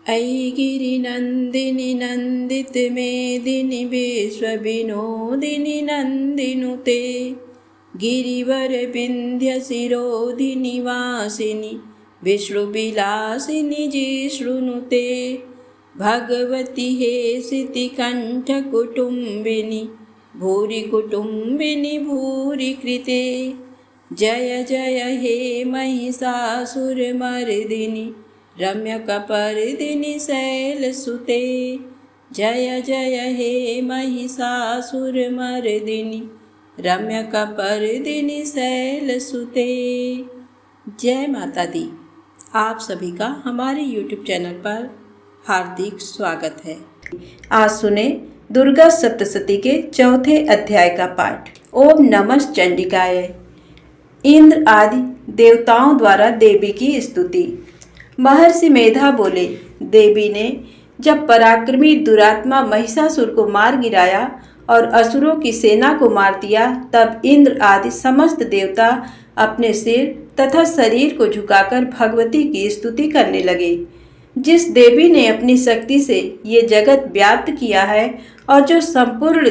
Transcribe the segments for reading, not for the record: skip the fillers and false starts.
ऐ गिरिनन्दिनि नन्दितमेदिनि विश्वविनोदिनि नन्दिनुते गिरिवरविन्ध्यशिरोधिनि वासिनि विष्णुविलासिनि जिष्णुनुते भगवति हेसितिकण्ठकुटुम्बिनि भूरि कुटुम्बिनि भूरि कृते जय जय हे महिषासुरमर्दिनि रम्यकपर्दिनि शैलसुते जय जय हे महिषासुरमर्दिनि रम्यकपर्दिनि शैलसुते। जय माता दी। आप सभी का हमारे YouTube चैनल पर हार्दिक स्वागत है। आज सुने दुर्गा सप्तशती के चौथे अध्याय का पाठ। ओम नमः चंडिकाय। इंद्र आदि देवताओं द्वारा देवी की स्तुति। महर्षि मेधा बोले, देवी ने जब पराक्रमी दुरात्मा महिषासुर को मार गिराया और असुरों की सेना को मार दिया, तब इंद्र आदि समस्त देवता अपने सिर तथा शरीर को झुकाकर भगवती की स्तुति करने लगे। जिस देवी ने अपनी शक्ति से ये जगत व्याप्त किया है और जो संपूर्ण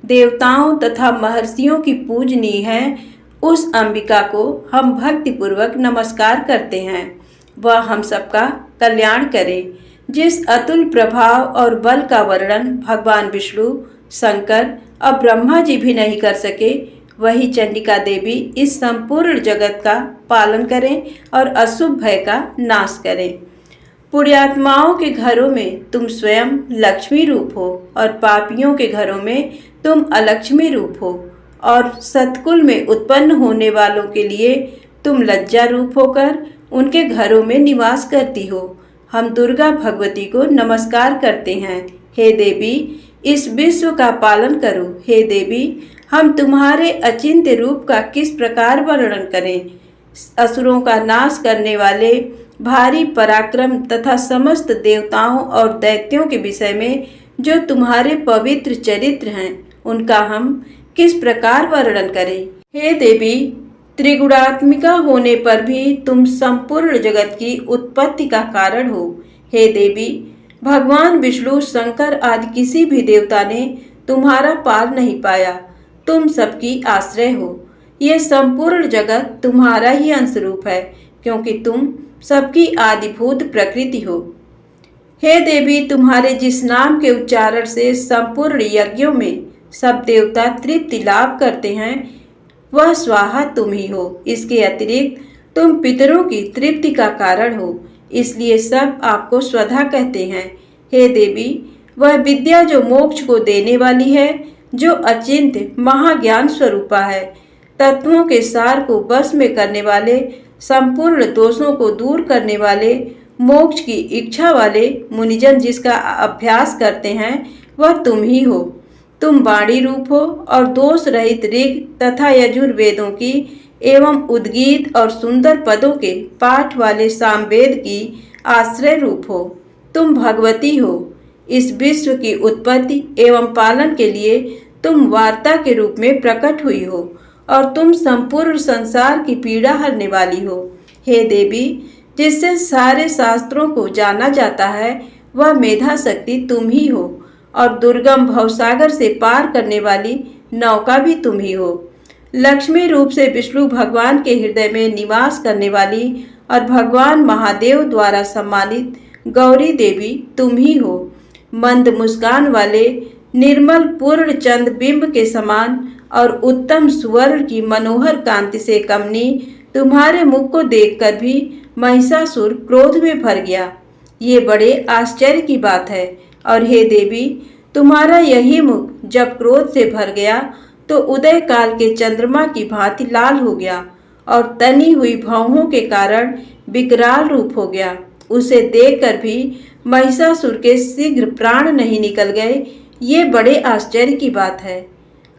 देवताओं तथा महर्षियों की पूजनीय है, उस अंबिका को हम भक्तिपूर्वक नमस्कार करते हैं। वह हम सबका कल्याण करे। जिस अतुल प्रभाव और बल का वर्णन भगवान विष्णु, शंकर और ब्रह्मा जी भी नहीं कर सके, वही चंडिका देवी इस संपूर्ण जगत का पालन करें और अशुभ भय का नाश करें। पुण्यात्माओं के घरों में तुम स्वयं लक्ष्मी रूप हो और पापियों के घरों में तुम अलक्ष्मी रूप हो, और सतकुल में उत्पन्न होने वालों के लिए तुम लज्जा रूप होकर उनके घरों में निवास करती हो। हम दुर्गा भगवती को नमस्कार करते हैं। हे देवी, इस विश्व का पालन करो। हे देवी, हम तुम्हारे अचिंत्य रूप का किस प्रकार वर्णन करें। असुरों का नाश करने वाले भारी पराक्रम तथा समस्त देवताओं और दैत्यों के विषय में जो तुम्हारे पवित्र चरित्र हैं, उनका हम किस प्रकार वर्णन करें। हे देवी, त्रिगुणात्मिका होने पर भी तुम संपूर्ण जगत की उत्पत्ति का कारण हो। हे देवी, भगवान विष्णु, शंकर आदि किसी भी देवता ने तुम्हारा पार नहीं पाया। तुम सबकी आश्रय हो। ये संपूर्ण जगत तुम्हारा ही अंशरूप है, क्योंकि तुम सबकी आदिभूत प्रकृति हो। हे देवी, तुम्हारे जिस नाम के उच्चारण से संपूर्ण यज्ञों में सब देवता तृप्ति लाभ करते हैं, वह स्वाहा तुम ही हो। इसके अतिरिक्त तुम पितरों की तृप्ति का कारण हो, इसलिए सब आपको स्वधा कहते हैं। हे देवी, वह विद्या जो मोक्ष को देने वाली है, जो अचिंत्य महाज्ञान स्वरूपा है, तत्वों के सार को वश में करने वाले, संपूर्ण दोषों को दूर करने वाले, मोक्ष की इच्छा वाले मुनिजन जिसका अभ्यास करते हैं, वह तुम ही हो। तुम वाणी रूप हो और दोष रहित ऋग तथा यजुर्वेदों की एवं उद्गीत और सुंदर पदों के पाठ वाले सामवेद की आश्रय रूप हो। तुम भगवती हो। इस विश्व की उत्पत्ति एवं पालन के लिए तुम वार्ता के रूप में प्रकट हुई हो, और तुम संपूर्ण संसार की पीड़ा हरने वाली हो। हे देवी, जिससे सारे शास्त्रों को जाना जाता है, वह मेधा शक्ति तुम ही हो, और दुर्गम भवसागर से पार करने वाली नौका भी तुम ही हो। लक्ष्मी रूप से विष्णु भगवान के हृदय में निवास करने वाली और भगवान महादेव द्वारा सम्मानित गौरी देवी तुम ही हो। मंद मुस्कान वाले निर्मल पूर्ण चंद्र बिंब के समान और उत्तम सुवर्ण की मनोहर कांति से कमनी तुम्हारे मुख को देखकर भी महिषासुर क्रोध में भर गया। ये बड़े आश्चर्य की बात है। और हे देवी, तुम्हारा यही मुख जब क्रोध से भर गया तो उदय काल के चंद्रमा की भांति लाल हो गया और तनी हुई भौहों के कारण विकराल रूप हो गया। उसे देखकर भी महिषासुर के शीघ्र प्राण नहीं निकल गए। ये बड़े आश्चर्य की बात है।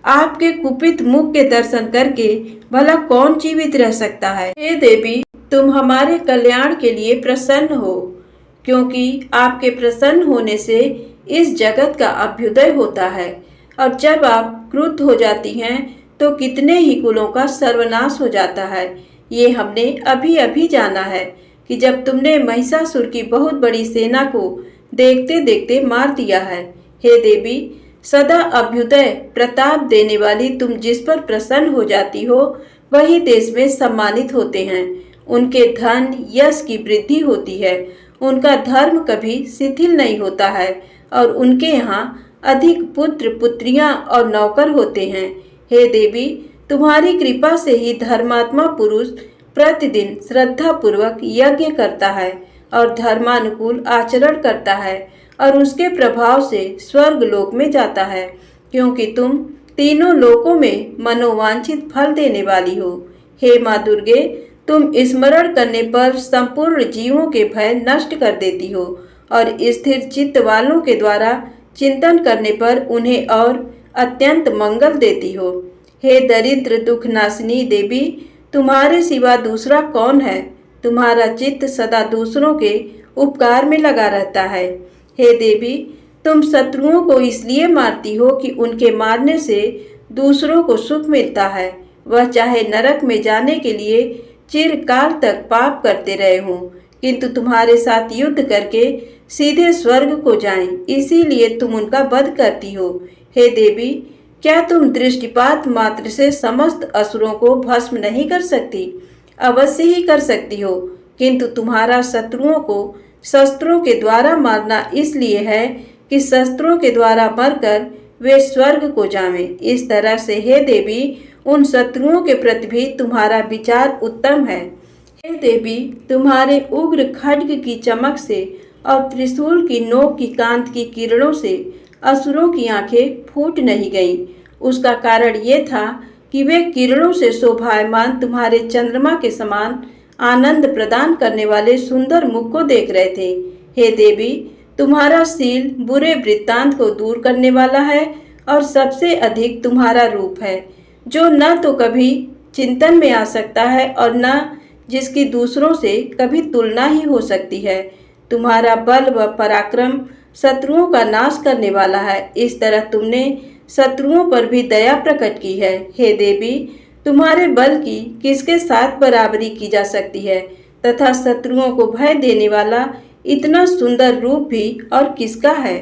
आपके कुपित मुख के दर्शन करके भला कौन जीवित रह सकता है। हे देवी, तुम हमारे कल्याण के लिए प्रसन्न हो, क्योंकि आपके प्रसन्न होने से इस जगत का अभ्युदय होता है, और जब आप क्रुद्ध हो जाती हैं तो कितने ही कुलों का सर्वनाश हो जाता है। ये हमने अभी अभी जाना है। कि जब तुमने महिषासुर की बहुत बड़ी सेना को देखते देखते मार दिया है। हे देवी, सदा अभ्युदय प्रताप देने वाली तुम जिस पर प्रसन्न हो जाती हो वही देश में सम्मानित होते हैं। उनके धन यश की वृद्धि होती है, उनका धर्म कभी शिथिल नहीं होता है और उनके यहाँ अधिक पुत्र पुत्रियां और नौकर होते हैं। हे देवी, तुम्हारी कृपा से ही धर्मात्मा पुरुष प्रतिदिन श्रद्धा पूर्वक यज्ञ करता है और धर्मानुकूल आचरण करता है और उसके प्रभाव से स्वर्ग लोक में जाता है, क्योंकि तुम तीनों लोकों में मनोवांछित फल देने वाली हो। हे माँ दुर्गे, तुम स्मरण करने पर संपूर्ण जीवों के भय नष्ट कर देती हो और स्थिर चित्त वालों के द्वारा चिंतन करने पर उन्हें और अत्यंत मंगल देती हो। हे दरिद्र दुख नाशिनी देवी, तुम्हारे सिवा दूसरा कौन है? तुम्हारा चित्त सदा दूसरों के उपकार में लगा रहता है। हे देवी, तुम शत्रुओं को इसलिए मारती हो कि उनके मारने से दूसरों को सुख मिलता है, वह चाहे नरक में जाने के लिए चिरकाल तक पाप करते रहे हों, किंतु तुम्हारे साथ युद्ध करके सीधे स्वर्ग को जाएं, इसीलिए तुम उनका वध करती हो। हे देवी, क्या तुम दृष्टिपात मात्र से समस्त असुरों को भस्म नहीं कर सकती? अवश्य ही कर सकती हो, किंतु तुम्हारा शत्रुओं को शस्त्रों के द्वारा मारना इसलिए है कि शस्त्रों के द्वारा मरकर वे स्वर्ग को जावें। इस तरह से हे देवी, उन शत्रुओं के प्रति भी तुम्हारा विचार उत्तम है। हे देवी, तुम्हारे उग्र खड्ग की चमक से और त्रिशूल की नोक की कांत की किरणों से असुरों की आंखें फूट नहीं गईं। उसका कारण ये था कि वे किरणों से शोभायमान तुम्हारे चंद्रमा के समान आनंद प्रदान करने वाले सुंदर मुख को देख रहे थे। हे देवी, तुम्हारा शील बुरे वृत्तांत को दूर करने वाला है और सबसे अधिक तुम्हारा रूप है, जो न तो कभी चिंतन में आ सकता है और न जिसकी दूसरों से कभी तुलना ही हो सकती है। तुम्हारा बल व पराक्रम शत्रुओं का नाश करने वाला है। इस तरह तुमने शत्रुओं पर भी दया प्रकट की है। हे देवी, तुम्हारे बल की किसके साथ बराबरी की जा सकती है तथा शत्रुओं को भय देने वाला इतना सुंदर रूप भी और किसका है?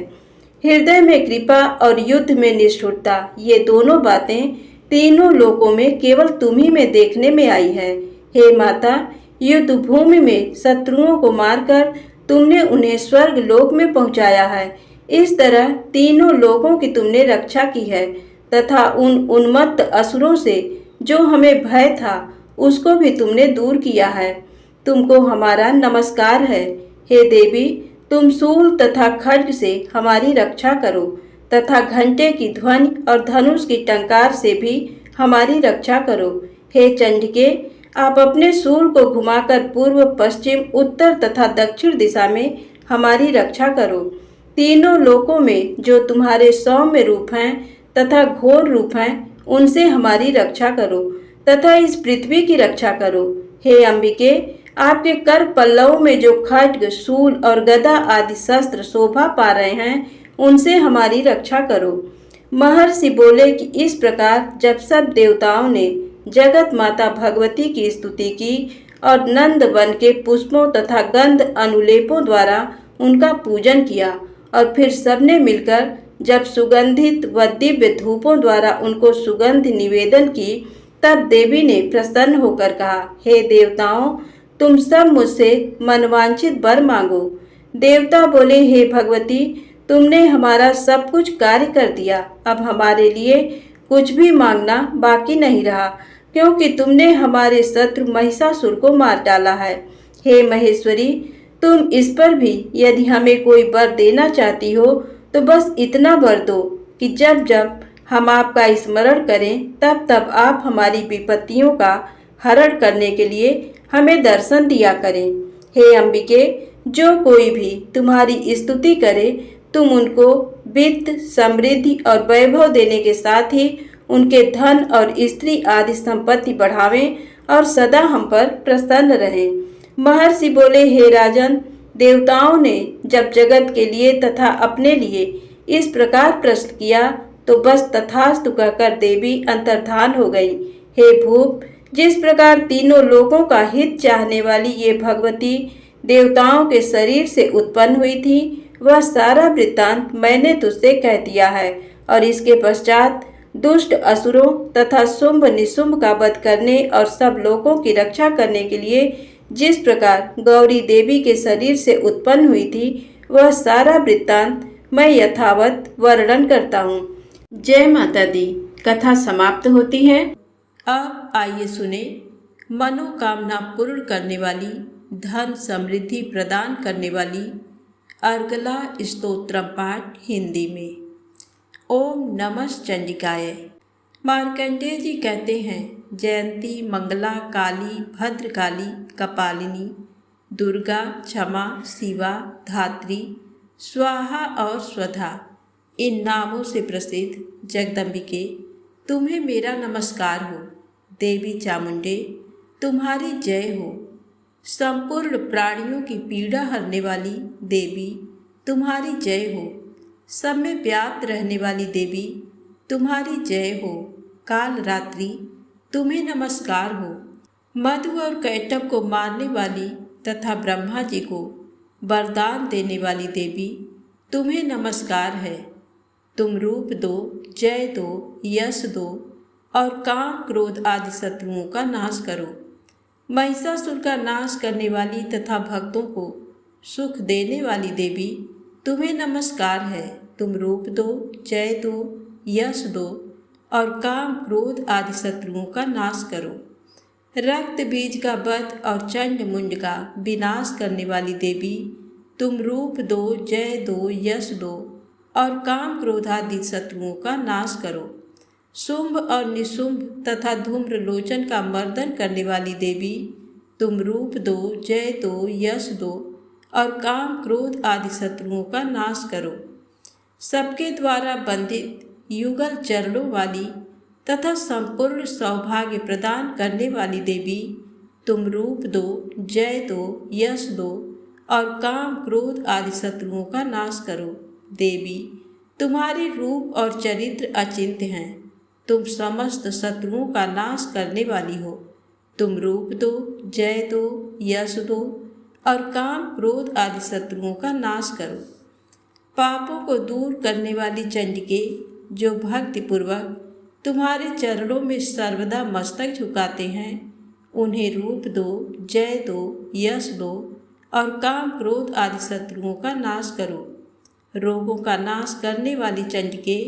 हृदय में कृपा और युद्ध में निष्ठुरता, ये दोनों बातें तीनों लोकों में केवल तुम्ही में देखने में आई है। हे माता, युद्ध भूमि में शत्रुओं को मारकर तुमने उन्हें स्वर्ग लोक में पहुंचाया है। इस तरह तीनों लोकों की तुमने रक्षा की है तथा उन उन्मत्त असुरों से जो हमें भय था उसको भी तुमने दूर किया है। तुमको हमारा नमस्कार है। हे देवी, तुम शूल तथा खड्ग से हमारी रक्षा करो तथा घंटे की ध्वनि और धनुष की टंकार से भी हमारी रक्षा करो। हे चंडिके, आप अपने शूल को घुमाकर पूर्व पश्चिम उत्तर तथा दक्षिण दिशा में हमारी रक्षा करो। तीनों लोकों में जो तुम्हारे सौम्य रूप हैं तथा घोर रूप हैं उनसे हमारी रक्षा करो तथा इस पृथ्वी की रक्षा करो। हे अंबिके, आपके कर पल्लवों में जो खड्ग शूल और गदा आदि शस्त्र शोभा पा रहे हैं उनसे हमारी रक्षा करो। महर्षि बोले कि इस प्रकार जब सब देवताओं ने जगत माता भगवती की स्तुति की और नंद वन के पुष्पों तथा गंध अनुलेपों द्वारा उनका पूजन किया और फिर सबने मिलकर जब सुगंधित व दिव्य धूपों द्वारा उनको सुगंध निवेदन की, तब देवी ने प्रसन्न होकर कहा, हे देवताओं, तुम सब मुझसे मनवांछित वर मांगो। देवता बोले, हे भगवती, तुमने हमारा सब कुछ कार्य कर दिया, अब हमारे लिए कुछ भी मांगना बाकी नहीं रहा, क्योंकि तुमने हमारे शत्रु महिषासुर को मार डाला है। हे महेश्वरी, तुम इस पर भी यदि हमें कोई वर देना चाहती हो तो बस इतना वर दो कि जब जब हम आपका स्मरण करें तब तब आप हमारी विपत्तियों का हरण करने के लिए हमें दर्शन दिया करें। हे अंबिके, जो कोई भी तुम्हारी स्तुति करे तुम उनको वित्त, समृद्धि और वैभव देने के साथ ही उनके धन और स्त्री आदि संपत्ति बढ़ावें और सदा हम पर प्रसन्न रहें। महर्षि बोले, हे राजन, देवताओं ने जब जगत के लिए तथा अपने लिए इस प्रकार प्रश्न किया तो बस तथास्तु कहकर देवी अंतर्धान हो गई। हे भूप, जिस प्रकार तीनों लोगों का हित चाहने वाली ये भगवती देवताओं के शरीर से उत्पन्न हुई थी, वह सारा वृत्तांत मैंने तुझसे कह दिया है। और इसके पश्चात दुष्ट असुरों तथा शुंभ निशुंभ का वध करने और सब लोगों की रक्षा करने के लिए जिस प्रकार गौरी देवी के शरीर से उत्पन्न हुई थी, वह सारा वृत्तांत मैं यथावत वर्णन करता हूँ। जय माता दी। कथा समाप्त होती है। अब आइए सुने मनोकामना पूर्ण करने वाली, धन समृद्धि प्रदान करने वाली अर्गला स्तोत्रम पाठ हिंदी में। ओम नमः चंडिकाय। मार्कंडेय जी कहते हैं, जयंती, मंगला, काली, भद्रकाली, कपालिनी, दुर्गा, क्षमा, शिवा, धात्री, स्वाहा और स्वधा, इन नामों से प्रसिद्ध जगदम्बिके, तुम्हें मेरा नमस्कार हो। देवी चामुंडे, तुम्हारी जय हो। संपूर्ण प्राणियों की पीड़ा हरने वाली देवी, तुम्हारी जय हो। सब में व्याप्त रहने वाली देवी, तुम्हारी जय हो। काल रात्रि, तुम्हें नमस्कार हो। मधु और कैटभ को मारने वाली तथा ब्रह्मा जी को वरदान देने वाली देवी, तुम्हें नमस्कार है। तुम रूप दो, जय दो, यश दो और काम क्रोध आदि शत्रुओं का नाश करो। महिषासुर का नाश करने वाली तथा भक्तों को सुख देने वाली देवी, तुम्हें नमस्कार है। तुम रूप दो, जय दो, यश दो और काम क्रोध आदि शत्रुओं का नाश करो। रक्त बीज का वध और चंड मुंड का विनाश करने वाली देवी, तुम रूप दो, जय दो, यश दो और काम क्रोध आदि शत्रुओं का नाश करो। शुंभ और निशुंभ तथा धूम्र लोचन का मर्दन करने वाली देवी, तुम रूप दो, जय दो, यश दो और काम क्रोध आदि शत्रुओं का नाश करो। सबके द्वारा बंधित युगल चरणों वाली तथा संपूर्ण सौभाग्य प्रदान करने वाली देवी, तुम रूप दो, जय दो, यश दो और काम क्रोध आदि शत्रुओं का नाश करो। देवी, तुम्हारे रूप और चरित्र अचिंत्य हैं। तुम समस्त शत्रुओं का नाश करने वाली हो। तुम रूप दो, जय दो, यश दो और काम क्रोध आदि शत्रुओं का नाश करो। पापों को दूर करने वाली चंडिके, जो भक्तिपूर्वक तुम्हारे चरणों में सर्वदा मस्तक झुकाते हैं, उन्हें रूप दो, जय दो, यश दो और काम क्रोध आदि शत्रुओं का नाश करो। रोगों का नाश करने वाली चंडिके,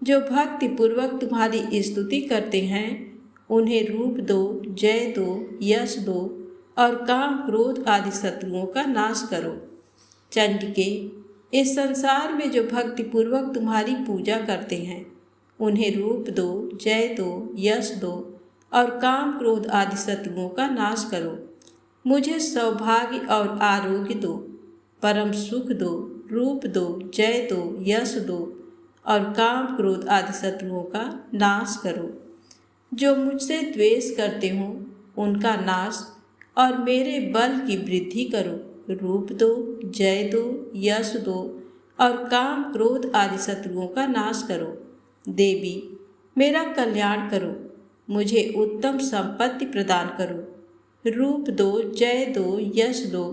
जो भक्तिपूर्वक तुम्हारी स्तुति करते हैं, उन्हें रूप दो, जय दो, यश दो और काम क्रोध आदि शत्रुओं का नाश करो। चंडिके, इस संसार में जो भक्तिपूर्वक तुम्हारी पूजा करते हैं, उन्हें रूप दो, जय दो, यश दो और काम क्रोध आदि शत्रुओं का नाश करो। मुझे सौभाग्य और आरोग्य दो, परम सुख दो, रूप दो, जय दो, यश दो और काम क्रोध आदि शत्रुओं का नाश करो। जो मुझसे द्वेष करते हों, उनका नाश और मेरे बल की वृद्धि करो। रूप दो, जय दो, यश दो और काम क्रोध आदि शत्रुओं का नाश करो। देवी, मेरा कल्याण करो, मुझे उत्तम संपत्ति प्रदान करो। रूप दो, जय दो, यश दो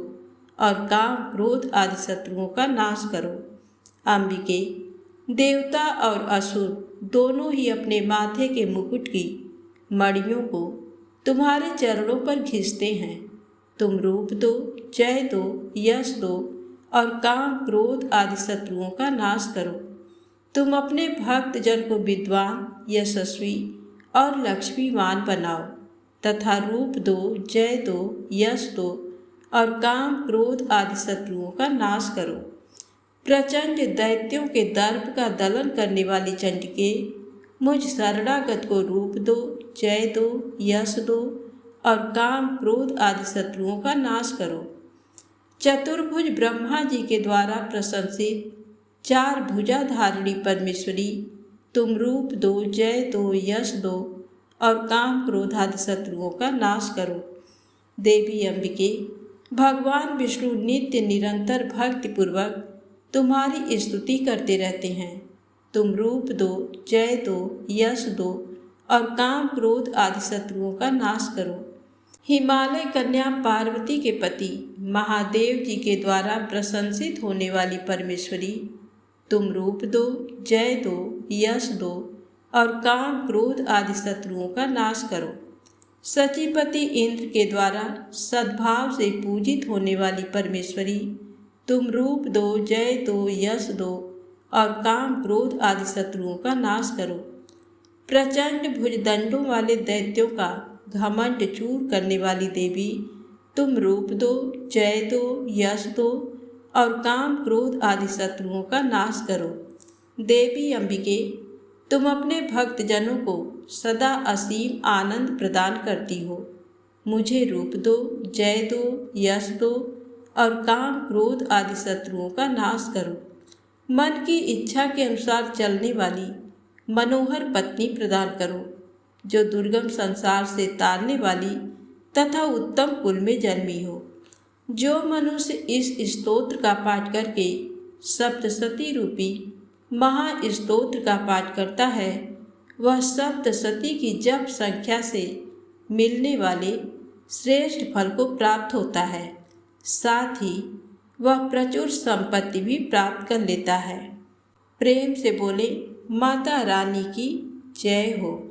और काम क्रोध आदि शत्रुओं का नाश करो। अंबिके, देवता और असुर दोनों ही अपने माथे के मुकुट की मणियों को तुम्हारे चरणों पर घिसते हैं। तुम रूप दो, जय दो, यश दो और काम क्रोध आदि शत्रुओं का नाश करो। तुम अपने भक्त जन को विद्वान, यशस्वी और लक्ष्मीवान बनाओ तथा रूप दो, जय दो, यश दो और काम क्रोध आदि शत्रुओं का नाश करो। प्रचंड दैत्यों के दर्प का दलन करने वाली चंडिके, मुझ शरणागत को रूप दो, जय दो, यश दो और काम क्रोध आदि शत्रुओं का नाश करो। चतुर्भुज ब्रह्मा जी के द्वारा प्रशंसित चार भुजा धारिणी परमेश्वरी, तुम रूप दो, जय दो, यश दो और काम क्रोध आदि शत्रुओं का नाश करो। देवी अंबिके, भगवान विष्णु नित्य निरंतर भक्तिपूर्वक तुम्हारी स्तुति करते रहते हैं। तुम रूप दो, जय दो, यश दो और काम क्रोध आदि शत्रुओं का नाश करो। हिमालय कन्या पार्वती के पति महादेव जी के द्वारा प्रशंसित होने वाली परमेश्वरी, तुम रूप दो, जय दो, यश दो और काम क्रोध आदि शत्रुओं का नाश करो। सचीपति इंद्र के द्वारा सद्भाव से पूजित होने वाली परमेश्वरी, तुम रूप दो, जय दो, यश दो और काम क्रोध आदि शत्रुओं का नाश करो। प्रचंड भुजदंडों वाले दैत्यों का घमंड चूर करने वाली देवी, तुम रूप दो, जय दो, यश दो और काम क्रोध आदि शत्रुओं का नाश करो। देवी अंबिके, तुम अपने भक्तजनों को सदा असीम आनंद प्रदान करती हो। मुझे रूप दो, जय दो, यश दो और काम क्रोध आदि शत्रुओं का नाश करो। मन की इच्छा के अनुसार चलने वाली मनोहर पत्नी प्रदान करो, जो दुर्गम संसार से तारने वाली तथा उत्तम कुल में जन्मी हो। जो मनुष्य इस स्तोत्र का पाठ करके सप्तशती रूपी महास्तोत्र का पाठ करता है, वह सप्तशती की जप संख्या से मिलने वाले श्रेष्ठ फल को प्राप्त होता है। साथ ही वह प्रचुर संपत्ति भी प्राप्त कर लेता है। प्रेम से बोले माता रानी की जय हो।